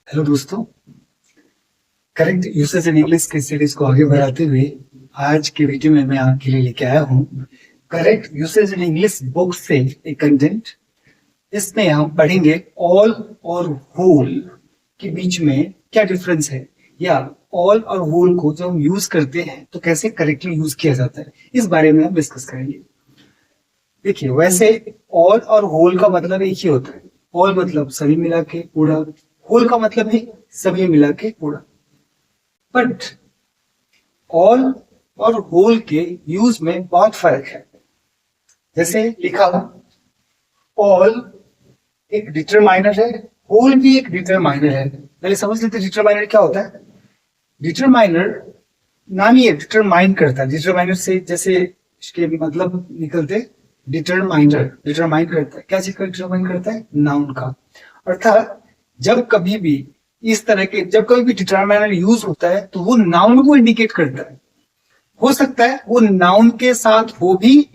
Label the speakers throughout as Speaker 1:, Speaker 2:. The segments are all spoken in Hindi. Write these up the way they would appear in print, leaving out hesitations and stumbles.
Speaker 1: हेलो दोस्तों। करेक्ट यूसेज इन इंग्लिश की सीरीज को आगे बढ़ाते हुए आज के वीडियो में मैं आपके लिए लेके आया हूँ correct usage in English book से एक कंटेंट। इसमें हम पढ़ेंगे ऑल और होल के बीच में क्या डिफरेंस है, या ऑल और होल को जब हम यूज करते हैं तो कैसे करेक्टली यूज किया जाता है, इस बारे में हम डिस्कस करेंगे। देखिए, वैसे ऑल और होल का मतलब एक ही होता है। ऑल मतलब सभी मिला के पूरा, होल का मतलब है सभी मिला के पूरा। बट ऑल और होल के यूज में बहुत फर्क है। जैसे लिखा, ऑल एक डिटरमाइनर है, होल भी एक डिटरमाइनर है। पहले समझ लेते डिटरमाइनर क्या होता है। डिटरमाइनर नाम ही है, डिटरमाइन करता है। डिटरमाइनर से जैसे इसके भी मतलब निकलते, डिटरमाइनर डिटरमाइन करता है। क्या चीज का डिटरमाइन करता है? नाउन का। अर्थात जब कभी भी इस तरह के, जब कभी भी डिटरमाइनर यूज होता है तो वो नाउन को इंडिकेट करता है। हो सकता है वो नाउन के साथ हो भी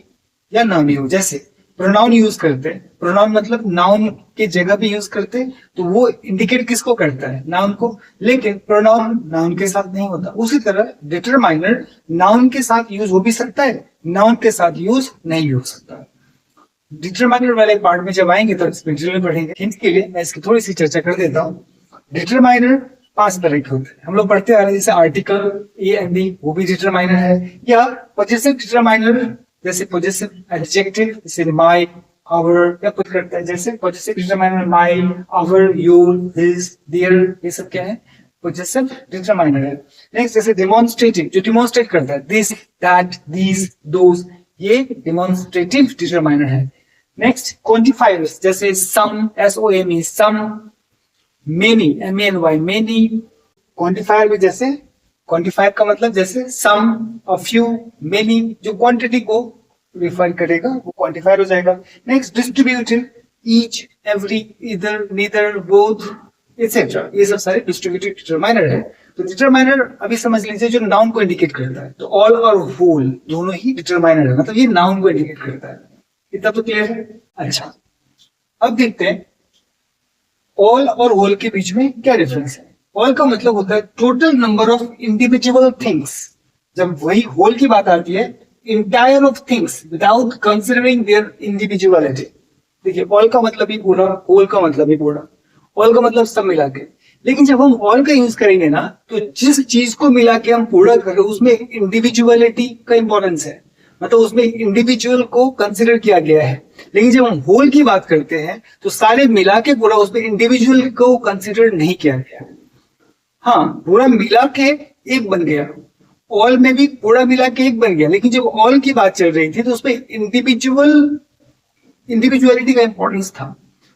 Speaker 1: या ना भी हो। जैसे प्रोनाउन यूज करते हैं, प्रोनाउन मतलब नाउन के जगह भी यूज करते हैं, तो वो इंडिकेट किसको करता है? नाउन को। लेकिन प्रोनाउन नाउन के साथ नहीं होता। उसी तरह डिटरमाइनर नाउन के साथ यूज हो भी सकता है, नाउन के साथ यूज नहीं हो सकता। डिटरमाइनर वाले पार्ट में जब आएंगे तो इस डिटेल में पढ़ेंगे। हिंट के लिए मैं इसकी थोड़ी सी चर्चा कर देता हूँ। डिटरमाइनर 5 तरह के होते हैं, हम लोग पढ़ते आ रहे हैं। जैसे आर्टिकल ए एंड डी, वो भी डिटरमाइनर है। या पोजेसिव डिटरमाइनर, जैसे पोजेसिव एडजेक्टिव, जैसे माय, आवर, या कुछ करता है। जैसे possessive determiner my, our, your, his, their, ये सब क्या है? पोजेसिव डिटरमाइनर है। नेक्स्ट जैसे डेमोन्स्ट्रेटिव, जो डिमोन्स्ट्रेट करता है, दिस, दैट, दीज, दोज, ये डेमोन्स्ट्रेटिव डिटरमाइनर है। नेक्स्ट क्वांटिफायर्स, जैसे some, SOME, some, many, MENY, many. Quantifier भी जैसे, क्वांटिफायर का मतलब जैसे सम, अ फ्यू, मेनी, जो क्वांटिटी को रिफर करेगा वो क्वांटिफायर हो जाएगा। नेक्स्ट डिस्ट्रीब्यूटिव, ईच, एवरी, इधर, नीदर, बोथ, एटसेट्रा, ये सब सारे डिस्ट्रीब्यूटिव डिटरमाइनर है। तो डिटरमाइनर अभी समझ लीजिए जो नाउन को इंडिकेट करता है। तो ऑल और होल दोनों ही डिटरमाइनर है, मतलब ये नाउन को इंडिकेट करता है। इतना तो क्लियर है। अच्छा, अब देखते हैं ऑल और होल के बीच में क्या डिफरेंस है। ऑल का मतलब होता है total number of individual things. जब वही होल की बात आती है, entire of things without considering there individuality. देखिए, ऑल का मतलब ही पूरा, होल का मतलब ही पूरा। ऑल का मतलब सब मिला के। लेकिन जब हम ऑल का यूज करेंगे ना, तो जिस चीज को मिला के हम पूरा कर रहे हैं उसमें इंडिविजुअलिटी का इंपॉर्टेंस है, मतलब उसमें इंडिविजुअल को कंसिडर किया गया है। लेकिन जब हम होल की बात करते हैं तो सारे मिला के पूरा, उसमें इंडिविजुअल को कंसिडर नहीं किया गया। हाँ, पूरा मिला के एक बन गया, ऑल में भी पूरा मिला के एक बन गया। लेकिन जब ऑल की बात चल रही थी तो उसमें इंडिविजुअलिटी का इंपॉर्टेंस था।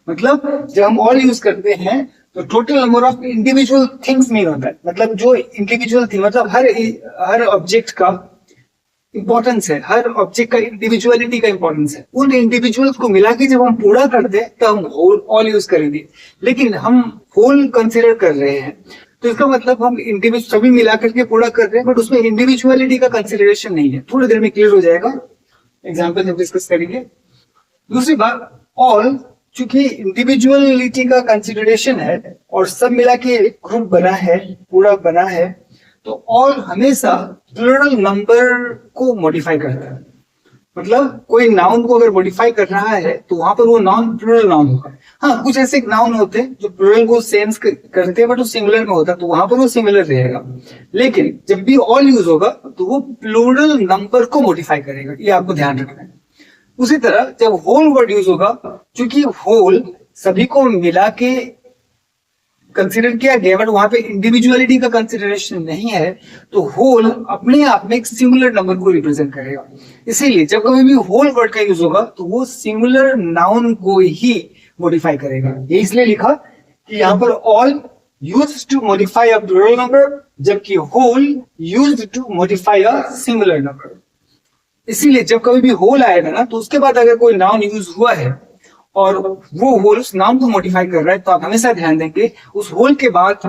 Speaker 1: मतलब जब हम ऑल यूज करते हैं तो total number of individual things नहीं होता है, मतलब जो इंडिविजुअल थी, मतलब हर ऑब्जेक्ट का इंपॉर्टेंस है, हर ऑब्जेक्ट का इंडिविजुअलिटी का इंपॉर्टेंस है। उन इंडिविजुअल्स को मिला के जब हम पूरा करते हैं तो हम होल, ऑल यूज करेंगे। लेकिन हम होल कंसिडर कर रहे हैं तो इसका मतलब हम इंडिविजुअल सभी मिला करके पूरा कर रहे हैं, बट उसमें इंडिविजुअलिटी का कंसिडरेशन नहीं है। थोड़ी देर में क्लियर हो जाएगा, एग्जाम्पल जब डिस्कस करेंगे। दूसरी बात, ऑल चूंकि इंडिविजुअलिटी का कंसिडरेशन है और सब मिला के एक ग्रुप बना है, पूरा बना है, तो ऑल हमेशा प्लूरल नंबर को मॉडिफाई करता है। मतलब कोई नाउन को अगर मॉडिफाई कर रहा है तो वहां पर वो नाउन प्लूरल नाउन होगा। हाँ, कुछ ऐसे नाउन होते हैं जो प्लूरल को सेंस करते हैं बट वो सिंगुलर में होता है, तो वहां पर वो सिमिलर रहेगा। लेकिन जब भी ऑल यूज होगा तो वो प्लूरल नंबर को मॉडिफाई करेगा, ये आपको ध्यान रखना है। उसी तरह जब होल वर्ड यूज होगा, क्योंकि होल सभी को मिला के कंसिडर किया गया बट वहां पे इंडिविजुअलिटी का कंसिडरेशन नहीं है, तो होल अपने आप में एक सिंगुलर नंबर को रिप्रेजेंट करेगा। इसीलिए जब कभी भी होल वर्ड का यूज होगा तो वो सिंगुलर नाउन को ही मॉडिफाई करेगा। ये इसलिए लिखा कि यहाँ पर all used to modify a plural number, जबकि whole used to modify a singular number. इसीलिए जब कभी भी होल आएगा ना, तो उसके बाद अगर कोई नाउन यूज हुआ है और वो होल उस नाउन को मॉडिफाई कर रहा है, तो आप हमेशा ध्यान देंगे उस होल के बाद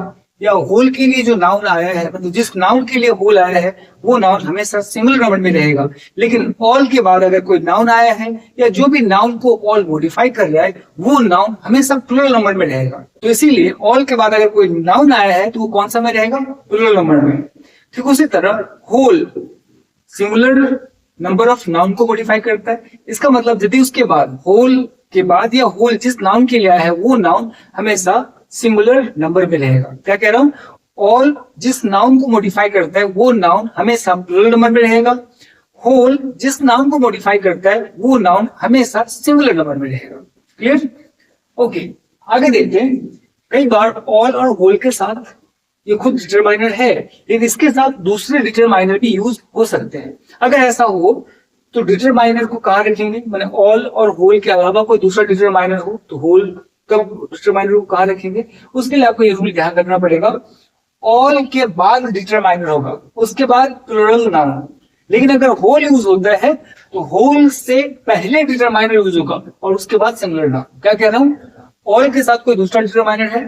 Speaker 1: या होल के लिए जो नाउन आया है, मतलब जिस नाउन के लिए होल आया है वो नाउन हमेशा सिंगुलर नंबर में रहेगा। लेकिन ऑल के बाद अगर कोई नाउन आया है या जो भी नाउन को ऑल मॉडिफाई कर रहा है वो नाउन हमेशा प्लूरल नंबर में रहेगा। तो इसीलिए ऑल के बाद अगर कोई नाउन आया है तो वो कौन सा में रहेगा? प्लूरल नंबर में। ठीक उसी तरह whole singular number of noun को मॉडिफाई करता है। इसका मतलब यदि उसके बाद होल के बाद या होल जिस नाउन के लिए आया है वो नाउन हमेशा सिंगुलर नंबर में रहेगा। क्या कह रहा हूं? ऑल जिस नाउन को मॉडिफाई करता है वो नाउन हमेशा प्लूरल नंबर में रहेगा। होल जिस नाउन को मॉडिफाई करता है वो नाउन हमेशा सिंगुलर नंबर में रहेगा। क्लियर? ओके, आगे देखते हैं। कई बार ऑल और होल के साथ ये खुद डिटरमाइनर है, लेकिन इसके साथ दूसरे डिटरमाइनर भी यूज हो सकते हैं। अगर ऐसा हो तो डिटरमाइनर को कहाँ रखेंगे? मैंने ऑल और होल के अलावा कोई दूसरा डिटरमाइनर हो तो होल कब डिटरमाइनर को कहाँ रखेंगे? उसके लिए आपको ये रूल ध्यान रखना पड़ेगा। ऑल के बाद डिटरमाइनर होगा, उसके बाद प्लूरल नाउन। लेकिन अगर होल यूज होता है तो होल से पहले डिटरमाइनर यूज होगा और उसके बाद सिंगुलर नाउन। क्या कह रहा हूं? ऑल के साथ कोई दूसरा डिटरमाइनर है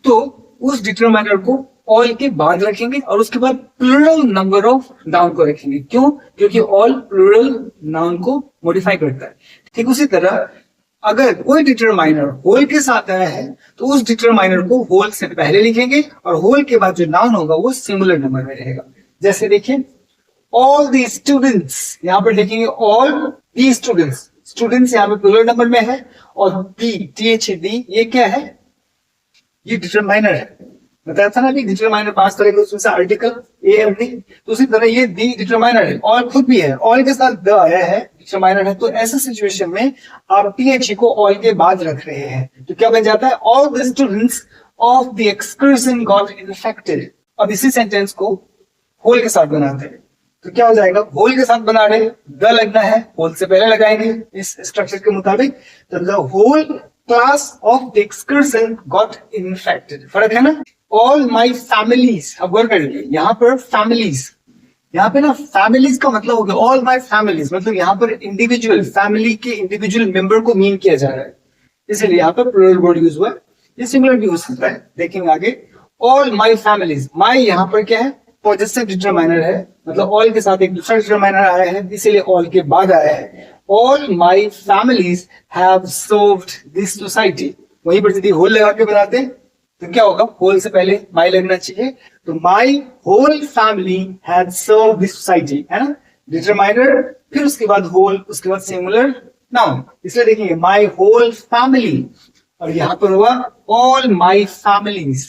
Speaker 1: तो उस डिटरमाइनर को ऑल के बाद रखेंगे और उसके बाद प्लूरल नंबर ऑफ नाउन को रखेंगे। क्यों? क्योंकि ऑल प्लूरल नाउन को मॉडिफाई करता है। ठीक उसी तरह अगर कोई डिटरमाइनर होल के साथ आया है तो उस डिटरमाइनर को होल से पहले लिखेंगे और होल के बाद जो नाउन होगा वो सिंगुलर नंबर में रहेगा। जैसे देखिए ऑल द स्टूडेंट्स, यहां पर लिखेंगे ऑल द स्टूडेंट्स। स्टूडेंट्स यहाँ पे प्लूरल नंबर में है और टी ये क्या है? ये डिटरमाइनर है। बताया था ना कि डिटरमाइनर पास करेगा उसमें से आर्टिकल ए एम डी, तो उसी तरह ये दी डिटरमाइनर है। ऑल खुद भी है, ऑल के साथ द आया है, डिटरमाइनर है। तो ऐसे सिचुएशन में आप टी को ऑल के बाद रख रहे हैं तो क्या बन जाता है? All the students of the excursion got infected. अब इसी सेंटेंस को होल के साथ बनाते हैं तो क्या हो जाएगा? होल के साथ बना रहे, द लगना है, होल से पहले लगाएंगे इस स्ट्रक्चर के मुताबिक। तो the whole class of the excursion got infected. फर्क है ना? ऑल माई फैमिलीज, अब गौर करिए यहाँ पर फैमिलीज, यहाँ पे ना फैमिलीज का मतलब हो गया ऑल माई फैमिलीज, मतलब यहाँ पर इंडिविजुअल फैमिली के इंडिविजुअल मेंबर को मीन किया जा रहा है, इसलिए यहाँ पर प्लूरल वर्ड यूज हुआ है। ये सिंगुलर भी हो सकता है, देखेंगे आगे। ऑल माई फैमिलीज, माई यहाँ पर क्या है? पॉजिटिव डिटरमाइनर है, मतलब ऑल के साथ एक दूसरा डिटरमाइनर आया है इसीलिए ऑल के बाद आया है। All my families have served this society. वहीं पर यदि होल लगा के बनाते तो क्या होगा? होल से पहले माई लगना चाहिए, तो my whole family had served this society, है ना? डिटरमाइनर, फिर उसके बाद होल, उसके बाद सिंगुलर नाउन, इसलिए देखेंगे माई होल फैमिली और यहाँ पर हुआ ऑल माई फैमिलीज।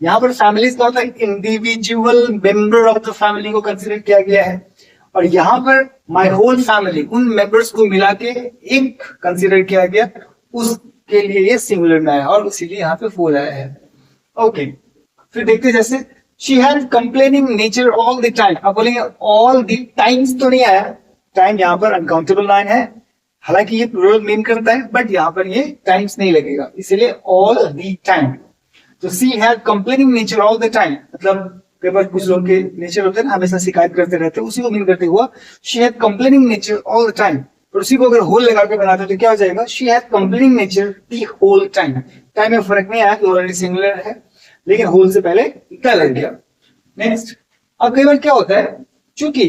Speaker 1: यहाँ पर फैमिलीज का होता है individual member of the family को कंसिडर किया गया है और यहाँ पर माई होल फैमिली उन मेंबर्स को मिला के एक कंसिडर किया गया, उसके लिए ये सिंगुलर में आया और इसीलिए यहाँ पे फोर आया है। ओके, फिर देखते जैसे she had complaining nature all the time. अब बोलेंगे ऑल द टाइम्स तो नहीं आया, टाइम यहाँ पर अनकाउंटेबल लाइन है, हालांकि ये प्लूरल मीन करता है बट यहाँ पर ये टाइम्स नहीं लगेगा, इसीलिए ऑल द टाइम। तो she had complaining nature all the time, मतलब कई बार कुछ लोग के नेचर होते हैं ना हमेशा शिकायत करते रहते हैं, उसी को मीन करते हुआ she had complaining nature all the time. और उसी को अगर होल लगा के बनाते तो क्या हो जाएगा? She had complaining nature the whole time. Time में फर्क नहीं आया कि ऑलरेडी सिंगुलर है, लेकिन होल से पहले क्या लग गया। नेक्स्ट, अब कई बार क्या होता है, चूंकि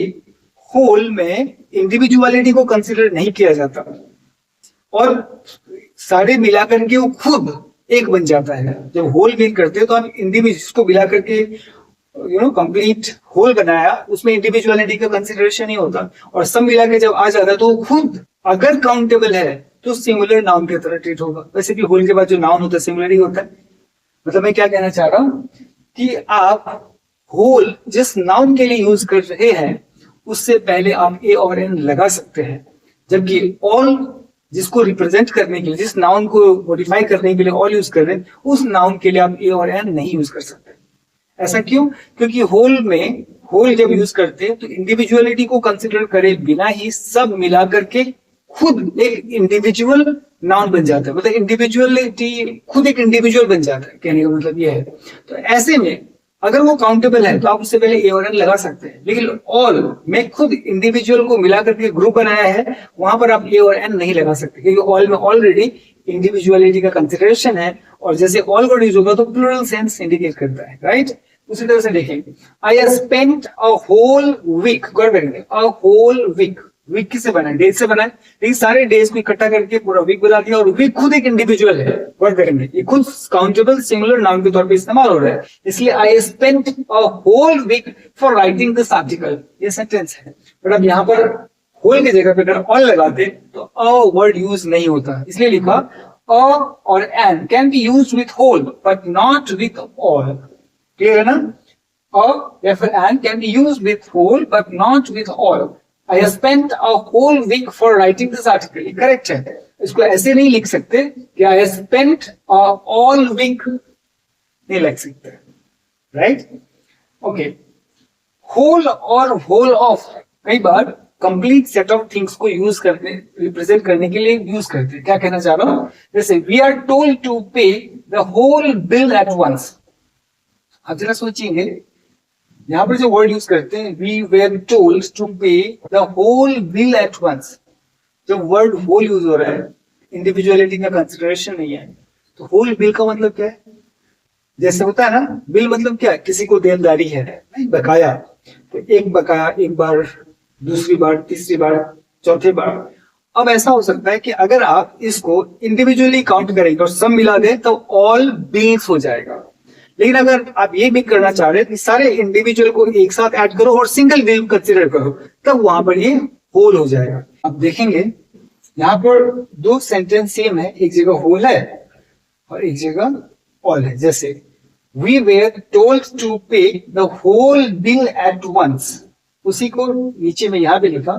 Speaker 1: होल में इंडिविजुअलिटी को कंसिडर नहीं किया जाता और सारे मिलाकर के वो खुद एक बन जाता है। जब होल मीन करते हो तो आप इंडिविजुअल को मिला करके कंप्लीट होल बनाया, उसमें इंडिविजुअलिटी का कंसिडरेशन नहीं होता और सब मिला के जब आ जाता है तो खुद अगर काउंटेबल है तो सिंगुलर नाउन की तरह ट्रीट होगा। वैसे भी होल के बाद जो नाउन होता है सिंगुलर ही होता है। मतलब मैं क्या कहना चाह रहा हूं कि आप होल जिस नाउन के लिए यूज कर रहे हैं उससे पहले आप ए और एन लगा सकते हैं, जबकि ऑल जिसको रिप्रेजेंट करने के लिए, जिस नाउन को मॉडिफाई करने के लिए ऑल यूज कर रहे हैं, उस नाउन के लिए आप ए और एन नहीं यूज कर सकते। ऐसा क्यों? क्योंकि होल में होल जब यूज करते हैं तो इंडिविजुअलिटी को कंसिडर करे बिना ही सब मिला करके खुद एक इंडिविजुअल नाउन बन जाता है, मतलब इंडिविजुअलिटी खुद एक इंडिविजुअल बन जाता है, कहने का मतलब ये है। तो ऐसे में अगर वो काउंटेबल है तो आप उससे पहले ए और एन लगा सकते हैं, लेकिन ऑल में खुद इंडिविजुअल को मिला करके ग्रुप बनाया है, वहां पर आप ए और एन नहीं लगा सकते क्योंकि ऑल में ऑलरेडी इंडिविजुअलिटी का कंसिडरेशन है, और जैसे ऑल वर्ड यूज होगा तो प्लूरल सेंस इंडिकेट करता है, राइट। उसी तरह से देखेंगे, I spent a whole week, गौर करेंगे, अ होल वीक, वीक किससे बना है, डेज से बना है, लेकिन सारे डेज को इकट्ठा करके पूरा वीक बना दिया, और वीक खुद एक इंडिविजुअल है, गौर करेंगे, ये खुद काउंटेबल सिंगुलर नाउन के तौर पे इस्तेमाल हो रहा है, इसलिए I spent a whole week for writing this article, ये सेंटेंस है। बट अब यहाँ पर होल की जगह पे अगर ऑल लगाते तो अ वर्ड यूज नहीं होता, इसलिए लिखा अ और an can be use with whole but not with all, clear है ना। अ या फिर an can be use with whole but not with all. I spent a whole week for writing this article, correct है। इसको ऐसे नहीं लिख सकते कि I spent a all week, नहीं लिख सकते, राइट। ओके, होल और होल ऑफ कई बार कंप्लीट सेट ऑफ थिंग्स को यूज करने, रिप्रेजेंट करने के लिए यूज करते हैं। क्या कहना चाह रहा हूं, जैसे we are told to pay the whole bill at once. आप जरा सोचिए, यहां पर जो वर्ड यूज करते हैं we were told to pay the whole bill at once, जो वर्ड होल यूज हो रहा है इंडिविजुअलिटी का कंसिडरेशन नहीं है, तो होल बिल का मतलब क्या है, जैसे होता है ना, बिल मतलब क्या, किसी को देनदारी है, बकाया, तो एक बकाया एक बार, दूसरी बार, तीसरी बार, चौथी बार। अब ऐसा हो सकता है कि अगर आप इसको इंडिविजुअली काउंट करेंगे और सब मिला दें तो ऑल बिल्स हो जाएगा, लेकिन अगर आप ये भी करना चाह रहे हैं कि सारे इंडिविजुअल को एक साथ ऐड करो और सिंगल बिल कंसिडर करो, तब वहां पर ये होल हो जाएगा। अब देखेंगे यहाँ पर दो सेंटेंस सेम है, एक जगह होल है और एक जगह ऑल है। जैसे we were told to pay the whole bill at once, उसी को नीचे में यहां पे लिखा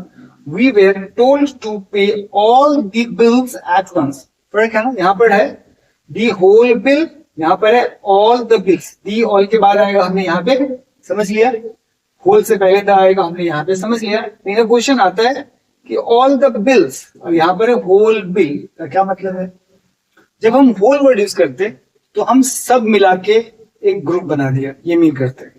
Speaker 1: we were told to pay all the bills at once. फर्क है ना, यहाँ पर है दी होल बिल, यहाँ पर है all the bills. The all के बाद आएगा हमने यहाँ पे समझ लिया, होल से पहले द आएगा हमने यहाँ पे समझ लिया। मेरा क्वेश्चन आता है कि ऑल द बिल्स, और यहाँ पर है होल बिल का क्या मतलब है। जब हम होल वर्ड यूज करते तो हम सब मिला के एक ग्रुप बना दिया, ये मीन करते हैं,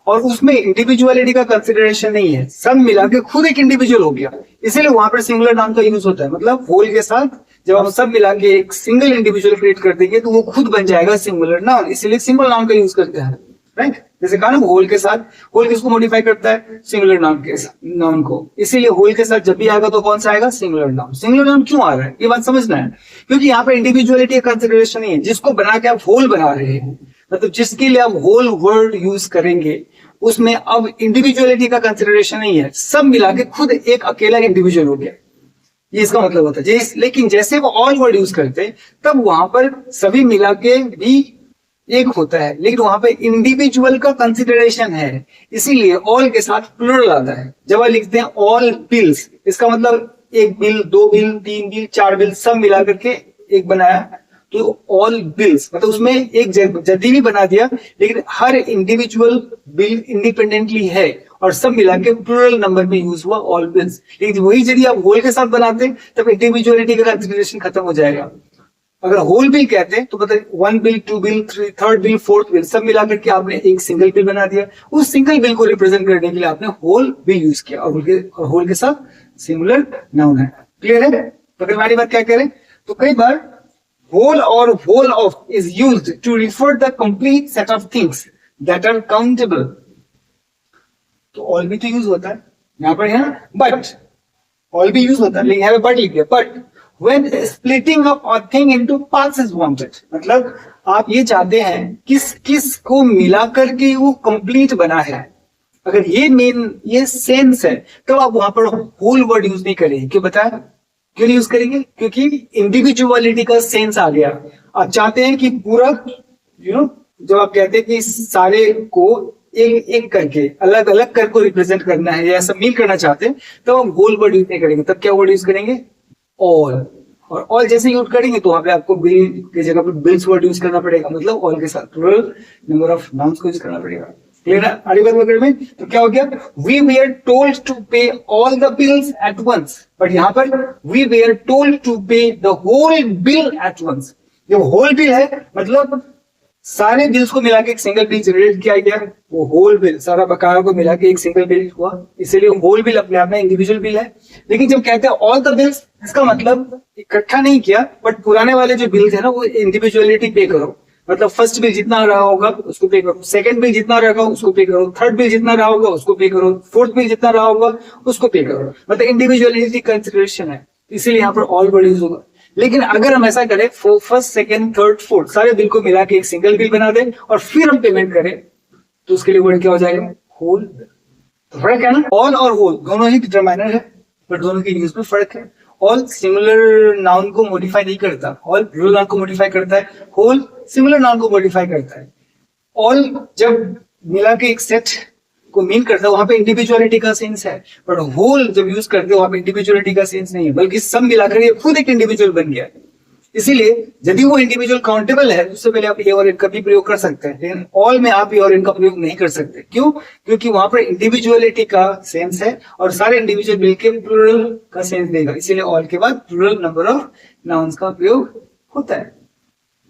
Speaker 1: और उसमें इंडिविजुअलिटी का कंसिडरेशन नहीं है, सब मिला के खुद एक इंडिविजुअल हो गया, इसीलिए वहां पर सिंगुलर नाउन का यूज होता है। मतलब होल के साथ जब हम सब मिला के एक सिंगल इंडिविजुअल क्रिएट कर देंगे तो वो खुद बन जाएगा सिंगुलर नाउन, इसीलिए सिंगुलर नाउन का यूज करते हैं, राइट। जैसे कहा ना, होल के साथ, होल किसको मॉडिफाई करता है, सिंगुलर नाउन के नाउन को, इसीलिए होल के साथ जब भी आएगा तो कौन सा आएगा, सिंगुलर नाउन। सिंगुलर नाउन क्यों आ रहा है ये बात समझना है, क्योंकि यहाँ पर इंडिविजुअलिटी का कंसिडरेशन नहीं है, जिसको बना के आप होल बना रहे हैं, मतलब जिसके लिए आप होल वर्ड यूज करेंगे उसमें अब इंडिविजुअलिटी का कंसिडरेशन नहीं है, सब मिला के खुद एक अकेला इंडिविजुअल हो गया, ये इसका मतलब होता है। लेकिन जैसे वो ऑल वर्ड यूज करते हैं तब वहां पर सभी मिला के भी एक होता है, लेकिन वहां पर इंडिविजुअल का कंसिडरेशन है, इसीलिए ऑल के साथ प्लूरल आता है। जब आप लिखते हैं ऑल बिल्स, इसका मतलब एक बिल, दो बिल, तीन बिल, चार बिल, सब मिला करके एक बनाया, तो ऑल बिल्स मतलब उसमें एक जदी भी बना दिया, लेकिन हर इंडिविजुअल बिल इंडिपेंडेंटली है और सब मिला के प्लूरल नंबर में यूज हुआ ऑल बिल्स। लेकिन वही यदि आप होल के साथ बनाते तब इंडिविजुअलिटी का कंसिडरेशन खत्म हो जाएगा। अगर होल बिल कहते हैं तो मतलब one bill, two bill, third bill, fourth bill, सब मिलाकर के आपने एक सिंगल बिल बना दिया, उस सिंगल बिल को रिप्रेजेंट करने के लिए आपने होल बिल यूज किया, और होल के साथ सिंगुलर नाउन है। क्लियर है, पकड़ वाली बात क्या कह रहे हैं। तो कई बार whole or whole of is used to refer the complete set of things that are countable. तो all भी तो यूज होता है, यहाँ पर है ना, but all भी यूज होता है, लेकिन यहाँ पे but लिख दिया। but when splitting up a thing into parts is wanted, मतलब आप ये चाहते हैं किस किस को मिला करके वो कंप्लीट बना है, अगर ये मेन ये सेंस है तो आप वहां पर होल वर्ड यूज नहीं करेंगे। क्यों बताया, क्यों यूज करेंगे, क्योंकि इंडिविजुअलिटी का सेंस आ गया। आप चाहते हैं कि पूरा जब आप कहते हैं कि सारे को एक एक करके अलग अलग कर को रिप्रेजेंट करना है या सब मिल करना चाहते हैं, तो हम होल वर्ड यूज नहीं करेंगे, तब क्या वर्ड यूज करेंगे, ऑल। और ऑल जैसे यूज करेंगे तो वहां पे आपको बिल की जगह पे बिल्स वर्ड यूज करना पड़ेगा, मतलब ऑल के साथ प्लूरल नंबर ऑफ नाउन्स को यूज करना पड़ेगा। क्लियर है आगे बात वगैरह में। तो क्या हो गया, we were told to pay all the bills at once, but यहाँ पर we were told to pay the whole bill at once. जो होल बिल है मतलब सारे बिल्स को मिला के एक सिंगल बिल जनरेट किया गया, वो होल बिल, सारा बकाया को मिला के एक सिंगल बिल हुआ, इसीलिए होल बिल अपने आप में इंडिविजुअल बिल है। लेकिन जब कहते हैं ऑल द बिल्स, इसका मतलब इकट्ठा नहीं किया, बट पुराने वाले जो बिल्स है ना वो इंडिविजुअलिटी पे करो। मतलब फर्स्ट बिल जितना रहा होगा उसको पे करो, सेकंड बिल जितना रहेगा उसको पे करो, थर्ड बिल जितना रहा होगा उसको पे करो, फोर्थ बिल जितना रहा होगा उसको पे करो। मतलब इंडिविजुअलिटी कंसिडरेशन है, इसीलिए यहाँ पर ऑल वर्ड यूज होगा। लेकिन अगर हम ऐसा करें, फर्स्ट सेकंड थर्ड फोर्थ सारे बिल को मिला के एक सिंगल बिल बना दें और फिर हम पेमेंट करें, तो उसके लिए वर्ड क्या हो जाएगा? होल। तो फर्क है ना, ऑल और होल दोनों ही डिटरमाइनर है, बट दोनों के यूज में फर्क है। ऑल सिमिलर नाउन को मॉडिफाई नहीं करता, ऑल प्लूरल नाउन को मॉडिफाई करता है, होल सिमिलर नाउन को मॉडिफाई करता है। ऑल जब मिला के एक सेट को मीन करता है वहां पे इंडिविजुअलिटी का सेंस है, बट होल जब यूज करते हो वहां पे इंडिविजुअलिटी का सेंस नहीं है, बल्कि सब मिलाकर ये खुद एक इंडिविजुअल बन गया। इसीलिए यदि वो इंडिविजुअल काउंटेबल है उससे पहले आप ए और एन का भी प्रयोग कर सकते हैं, लेकिन ऑल में आप ए और एन का प्रयोग नहीं कर सकते। क्यों? क्योंकि वहां पर इंडिविजुअलिटी का सेंस है और सारे इंडिविजुअल मिलकर प्लूरल का सेंस देगा, इसीलिए ऑल के बाद प्लूरल नंबर ऑफ नाउन्स का प्रयोग होता है।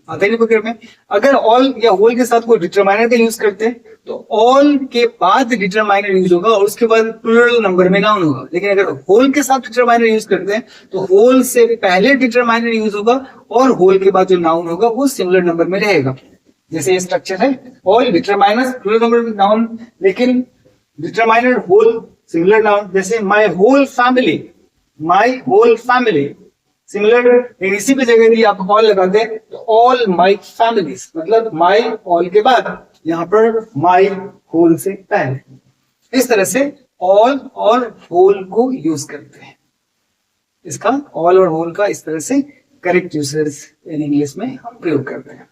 Speaker 1: आता ही नहीं में। अगर ऑल या होल के साथ कोई डिटरमाइनर का यूज करते हैं तो ऑल के बाद डिटरमाइनर यूज होगा और उसके बाद प्लूरल नंबर में नाउन होगा। लेकिन अगर होल के साथ डिटरमाइनर यूज करते हैं तो होल से पहले डिटरमाइनर यूज होगा और होल के बाद जो नाउन होगा वो सिमिलर नंबर में रहेगा। जैसे ये स्ट्रक्चर है, ऑल डिटरमाइनर प्लूरल नंबर में नाउन, लेकिन डिटरमाइनर होल सिमिलर नाउन। जैसे my whole family, my whole family similar, इसी पे जगह यदि आप ऑल लगाते हैं तो ऑल माई फैमिलीज, मतलब माई ऑल के बाद यहाँ पर माई होल से पहले। इस तरह से ऑल और होल को यूज करते हैं। इसका ऑल और होल का इस तरह से करेक्ट यूसेज इन इंग्लिश में हम प्रयोग करते हैं।